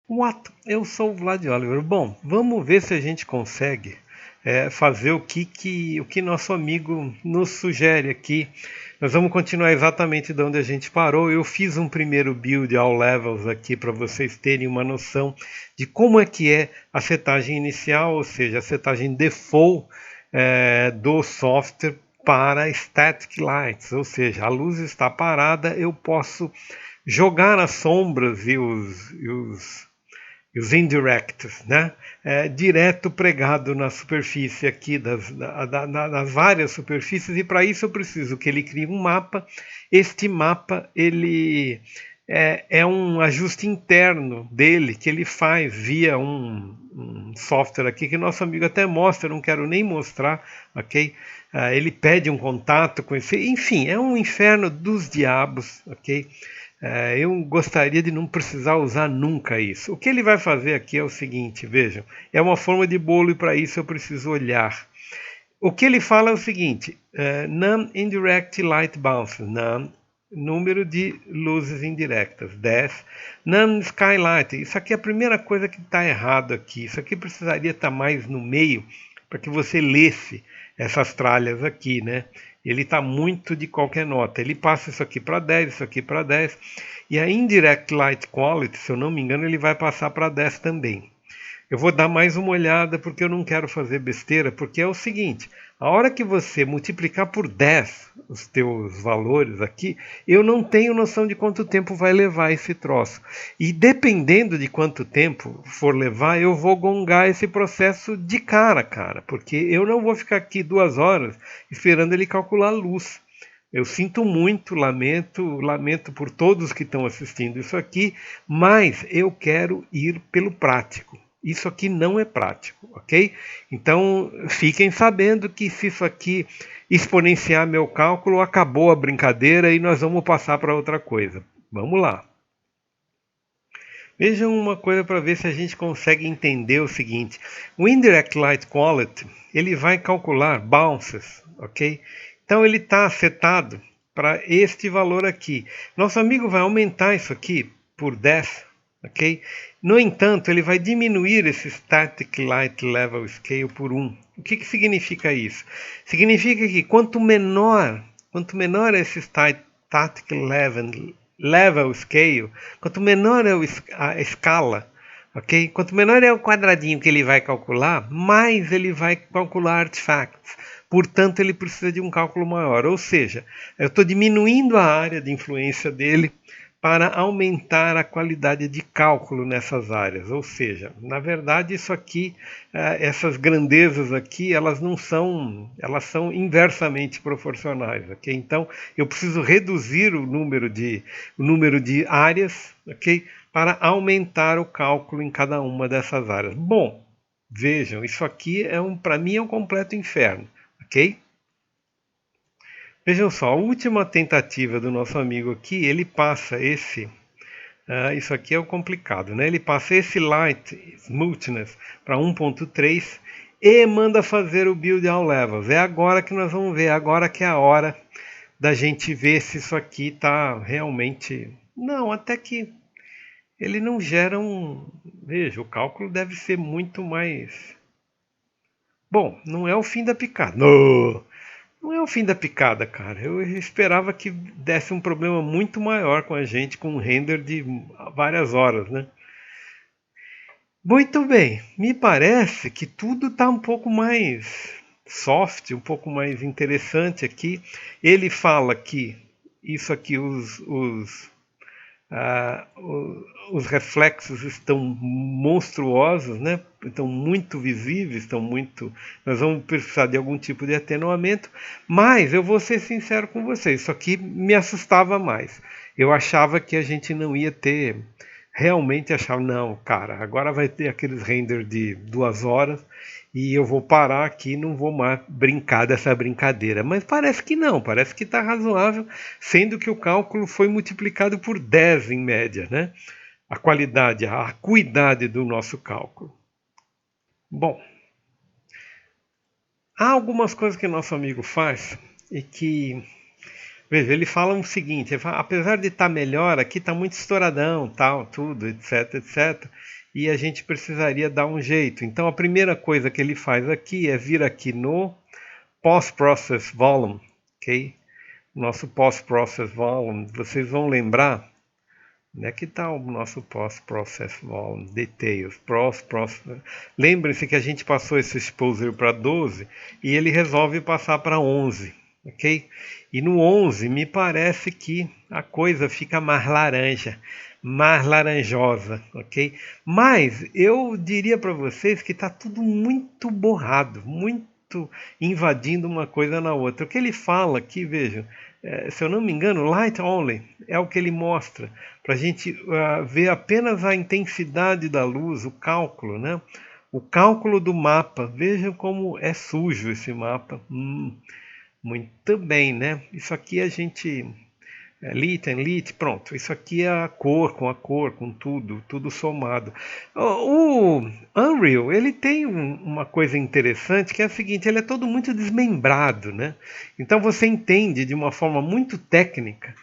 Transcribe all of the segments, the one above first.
What? Eu sou o Vlad Oliver. Bom, vamos ver se a gente consegue fazer o que nosso amigo nos sugere aqui. Nós vamos continuar exatamente de onde a gente parou. Eu fiz um primeiro build all levels aqui para vocês terem uma noção de como é que é a setagem inicial, ou seja, a setagem default do software para static lights, ou seja, a luz está parada, eu posso jogar as sombras e os indirects, né? Direto pregado na superfície aqui das várias superfícies, e para isso eu preciso que ele crie um mapa. Este mapa é um ajuste interno dele que ele faz via um software aqui que nosso amigo até mostra, não quero nem mostrar, ok? Ele pede um contato com esse, enfim, é um inferno dos diabos, ok? Eu gostaria de não precisar usar nunca isso. O que ele vai fazer aqui é o seguinte, vejam, é uma forma de bolo e para isso eu preciso olhar. O que ele fala é o seguinte, none indirect light bounces, none, número de luzes indiretas, 10, none skylight, isso aqui é a primeira coisa que está errado aqui, isso aqui precisaria estar mais no meio para que você lesse essas tralhas aqui, né? Ele está muito de qualquer nota. Ele passa isso aqui para 10, isso aqui para 10. E a Indirect Light Quality, se eu não me engano, ele vai passar para 10 também. Eu vou dar mais uma olhada porque eu não quero fazer besteira, porque é o seguinte, a hora que você multiplicar por 10 os teus valores aqui, eu não tenho noção de quanto tempo vai levar esse troço. E dependendo de quanto tempo for levar, eu vou gongar esse processo de cara, porque eu não vou ficar aqui 2 horas esperando ele calcular a luz. Eu sinto muito, lamento por todos que estão assistindo isso aqui, mas eu quero ir pelo prático. Isso aqui não é prático, ok? Então fiquem sabendo que se isso aqui exponenciar meu cálculo, acabou a brincadeira e nós vamos passar para outra coisa. Vamos lá. Vejam uma coisa para ver se a gente consegue entender o seguinte. O Indirect Light Quality, ele vai calcular bounces, ok? Então ele está setado para este valor aqui. Nosso amigo vai aumentar isso aqui por 10, ok? No entanto, ele vai diminuir esse Static Light Level Scale por 1. O que significa isso? Significa que quanto menor esse Static Level Scale, quanto menor é a escala, ok? Quanto menor é o quadradinho que ele vai calcular, mais ele vai calcular artifacts. Portanto, ele precisa de um cálculo maior. Ou seja, eu estou diminuindo a área de influência dele para aumentar a qualidade de cálculo nessas áreas. Ou seja, na verdade, isso aqui, essas grandezas aqui, elas não são, elas são inversamente proporcionais, ok? Então, eu preciso reduzir o número de áreas, ok? Para aumentar o cálculo em cada uma dessas áreas. Bom, vejam, isso aqui para mim é um completo inferno, ok? Vejam só, a última tentativa do nosso amigo aqui, ele passa isso aqui é o complicado, né? Ele passa esse Light Smoothness para 1.3 e manda fazer o Build All Levels. É agora que nós vamos ver, agora que é a hora da gente ver se isso aqui está realmente... Não, até que ele não gera um... Veja, o cálculo deve ser muito mais... Bom, não é o fim da picada. Não! Não é o fim da picada, cara. Eu esperava que desse um problema muito maior com a gente, com um render de várias horas, né? Muito bem, me parece que tudo está um pouco mais soft, um pouco mais interessante aqui. Ele fala que isso aqui, os reflexos estão monstruosos, né? Estão muito visíveis, estão muito. Nós vamos precisar de algum tipo de atenuamento, mas eu vou ser sincero com vocês, isso aqui me assustava mais. Eu achava que a gente não ia ter. Realmente achava, não, cara, agora vai ter aqueles render de 2 horas e eu vou parar aqui, não vou mais brincar dessa brincadeira. Mas parece que não, parece que está razoável, sendo que o cálculo foi multiplicado por 10 em média, né? A qualidade, a acuidade do nosso cálculo. Bom, há algumas coisas que nosso amigo faz e que, veja, ele fala o seguinte, ele fala, apesar de estar melhor, aqui está muito estouradão, tal, tudo, etc, etc. e a gente precisaria dar um jeito. Então a primeira coisa que ele faz aqui é vir aqui no Post-Process Volume, ok? Nosso Post-Process Volume, vocês vão lembrar, onde é que está o nosso Post-Process Volume? Details, Post-Process. Lembrem-se que a gente passou esse exposure para 12 e ele resolve passar para 11, ok? E no 11 me parece que a coisa fica mais laranjosa, ok? Mas eu diria para vocês que está tudo muito borrado, muito invadindo uma coisa na outra. O que ele fala aqui, vejam, se eu não me engano, light only é o que ele mostra, para a gente ver apenas a intensidade da luz, o cálculo, né? O cálculo do mapa. Vejam como é sujo esse mapa. Muito bem, né? Isso aqui a gente lit, pronto. Isso aqui é a cor, com tudo, tudo somado. O Unreal, ele tem uma coisa interessante que é a seguinte, ele é todo muito desmembrado, né? Então você entende de uma forma muito técnica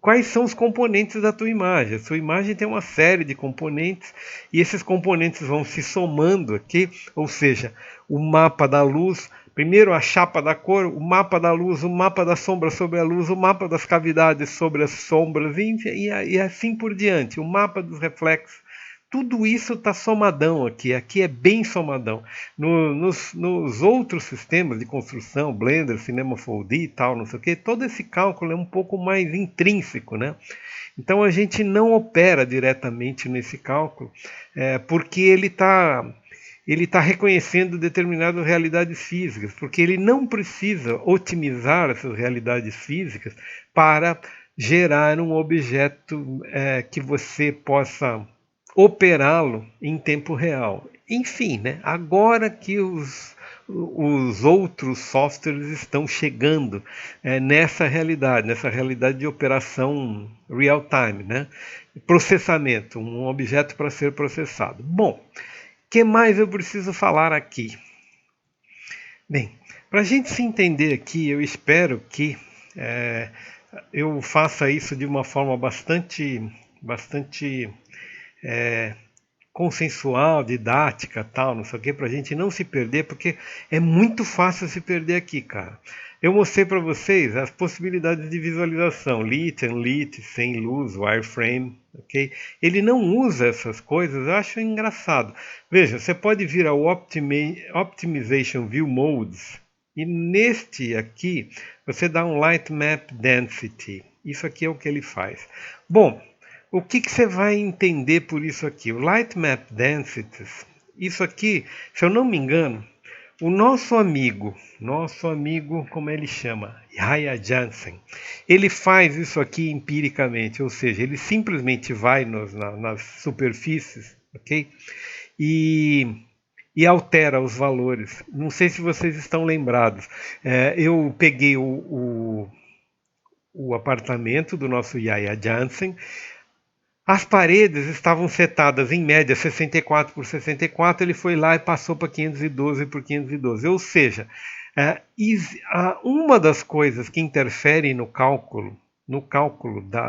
quais são os componentes da tua imagem. A sua imagem tem uma série de componentes e esses componentes vão se somando aqui, ou seja, o mapa da luz, primeiro a chapa da cor, o mapa da luz, o mapa da sombra sobre a luz, o mapa das cavidades sobre as sombras e assim por diante, o mapa dos reflexos. Tudo isso está somadão aqui, aqui é bem somadão. Nos outros sistemas de construção, Blender, Cinema 4D e tal, não sei o que, todo esse cálculo é um pouco mais intrínseco, né? Então a gente não opera diretamente nesse cálculo, porque ele está reconhecendo determinadas realidades físicas, porque ele não precisa otimizar essas realidades físicas para gerar um objeto que você possa operá-lo em tempo real. Enfim, né? Agora que os outros softwares estão chegando nessa realidade de operação real-time, né? Processamento, um objeto para ser processado. Bom, o que mais eu preciso falar aqui? Bem, para a gente se entender aqui, eu espero que eu faça isso de uma forma bastante consensual, didática, tal, não sei o que, para a gente não se perder, porque é muito fácil se perder aqui, cara. Eu mostrei para vocês as possibilidades de visualização, lit, unlit, sem luz, wireframe, ok? Ele não usa essas coisas, eu acho engraçado. Veja, você pode vir ao Optimization View Modes, e neste aqui, você dá um Light Map Density. Isso aqui é o que ele faz. Bom, o que você vai entender por isso aqui? O Light Map Densities, isso aqui, se eu não me engano, o nosso amigo, como ele chama? Yaya Jansen, ele faz isso aqui empiricamente, ou seja, ele simplesmente vai nas superfícies, ok? E altera os valores. Não sei se vocês estão lembrados. Eu peguei o apartamento do nosso Yaya Jansen. As paredes estavam setadas em média 64 por 64, ele foi lá e passou para 512 por 512. Ou seja, uma das coisas que interfere no cálculo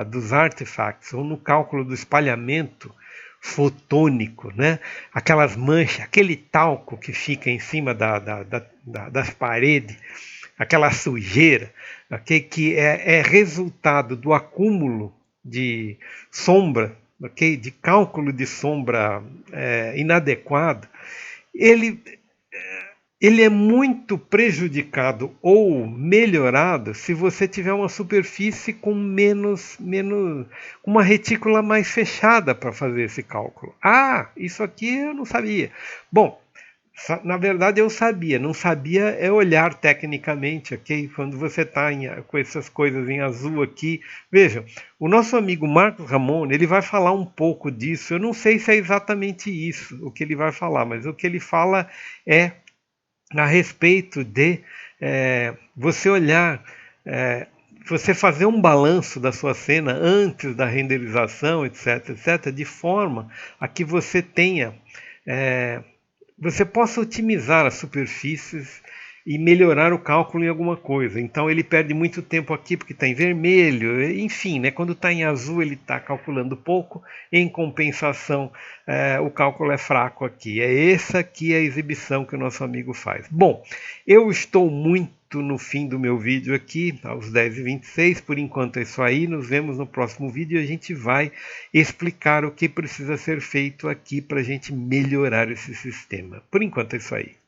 dos artefatos, ou no cálculo do espalhamento fotônico, né? Aquelas manchas, aquele talco que fica em cima das paredes, aquela sujeira, okay? Que é resultado do acúmulo de sombra, okay? De cálculo de sombra inadequado, ele é muito prejudicado ou melhorado se você tiver uma superfície com uma retícula mais fechada para fazer esse cálculo. Ah, isso aqui eu não sabia. Bom, na verdade eu sabia, não sabia é olhar tecnicamente, ok? Quando você está com essas coisas em azul aqui, vejam, o nosso amigo Marcos Ramon, ele vai falar um pouco disso, eu não sei se é exatamente isso o que ele vai falar, mas o que ele fala é a respeito de você olhar, você fazer um balanço da sua cena antes da renderização, etc, etc, de forma a que você tenha... você possa otimizar as superfícies e melhorar o cálculo em alguma coisa. Então ele perde muito tempo aqui porque está em vermelho, enfim, né? Quando está em azul ele está calculando pouco, em compensação o cálculo é fraco aqui. É essa aqui a exibição que o nosso amigo faz. Bom, eu estou muito no fim do meu vídeo aqui, aos 10h26, por enquanto é isso aí, nos vemos no próximo vídeo e a gente vai explicar o que precisa ser feito aqui para a gente melhorar esse sistema. Por enquanto é isso aí.